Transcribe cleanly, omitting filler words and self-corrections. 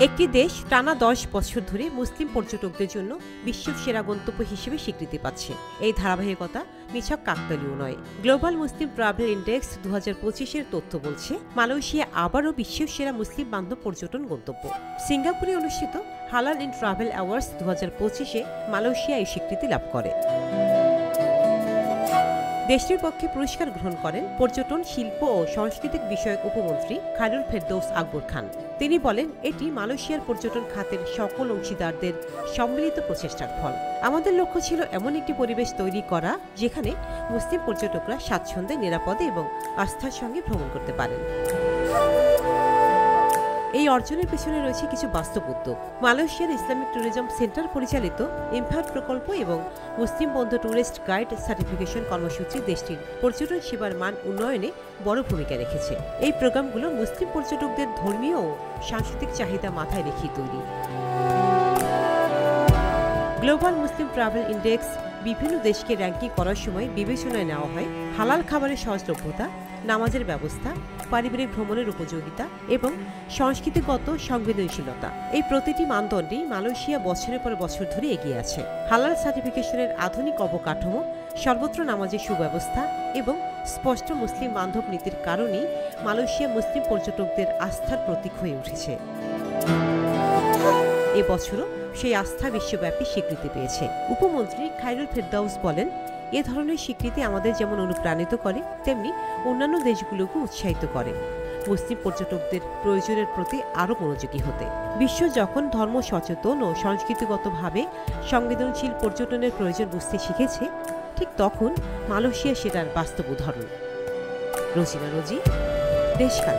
একটি দেশ টানা ১০ বছর ধরে মুসলিম পর্যটকদের জন্য বিশ্বের সেরা গন্তব্য হিসেবে স্বীকৃতি পাচ্ছে। এই ধারাবাহিকতা নিছক কাকতালীয় নয়। গ্লোবাল মুসলিম ট্রাভেল ইন্ডেক্স ২০২৫-এর তথ্য বলছে মালয়েশিয়া আবারও বিশ্বের সেরা মুসলিম বান্ধব পর্যটন গন্তব্য। সিঙ্গাপুরে অনুষ্ঠিত হালাল ইন ট্রাভেল অ্যাওয়ার্ডস ২০২৫-এ মালয়েশিয়া এই স্বীকৃতি লাভ করে। দেশটির পক্ষে পুরস্কার গ্রহণ করেন পর্যটন, শিল্প ও সাংস্কৃতিক বিষয়ক উপমন্ত্রী খায়রুল ফেরদৌস আকবর খান। তিনি বলেন, এটি মালয়েশিয়ার পর্যটন খাতের সকল অংশীদারদের সম্মিলিত প্রচেষ্টার ফল। আমাদের লক্ষ্য ছিল এমন একটি পরিবেশ তৈরি করা যেখানে মুসলিম পর্যটকরা স্বাচ্ছন্দ্যে, নিরাপদে এবং আস্থার সঙ্গে ভ্রমণ করতে পারেন। এই অর্জনের পেছনে রয়েছে কিছু বাস্তব উদ্যোগ। মালয়েশিয়ার ইসলামিক ট্যুরিজম সেন্টার পরিচালিত ইমফাট প্রকল্প এবং মুসলিম বন্ধু ট্যুরিস্ট গাইড সার্টিফিকেশন কর্মসূচি দেশটির পর্যটন সেবার মান উন্নয়নে বড় ভূমিকা রেখেছে। এই প্রোগ্রামগুলো মুসলিম পর্যটকদের ধর্মীয় ও সাংস্কৃতিক চাহিদা মাথায় রেখে তৈরি। গ্লোবাল মুসলিম ট্রাভেল ইন্ডেক্স বিভিন্ন দেশকে র্যাঙ্কিং করার সময় বিবেচনায় নেওয়া হয় হালাল খাবারের সহজলভ্যতা, নামাজের ব্যবস্থা, পারিবারিক ভ্রমণের উপযোগিতা এবং সংস্কৃতিগত সংবেদনশীলতা। এই প্রতিটি মানদণ্ডেই মালয়েশিয়া বছরের পর বছর ধরে এগিয়ে আছে। হালাল সার্টিফিকেশনের আধুনিক অবকাঠামো, সর্বত্র নামাজের সুব্যবস্থা এবং স্পষ্ট মুসলিম বান্ধব নীতির কারণেই মালয়েশিয়া মুসলিম পর্যটকদের আস্থার প্রতীক হয়ে উঠেছে। এবছরও সেই আস্থা বিশ্বব্যাপী স্বীকৃতি পেয়েছে। উপমন্ত্রী খায়রুল ফেরদৌস বলেন, এ ধরনের স্বীকৃতি আমাদের যেমন অনুপ্রাণিত করে, তেমনি অন্যান্য দেশগুলোকে উৎসাহিত করে মুসলিম পর্যটকদের প্রয়োজনের প্রতি আরও মনোযোগী হতে। বিশ্ব যখন ধর্ম সচেতন ও সংস্কৃতিগতভাবে সংবেদনশীল পর্যটনের প্রয়োজন বুঝতে শিখেছে, ঠিক তখন মালয়েশিয়া সেটার বাস্তব উদাহরণ। রোজিনা রোজি, দেশকাল।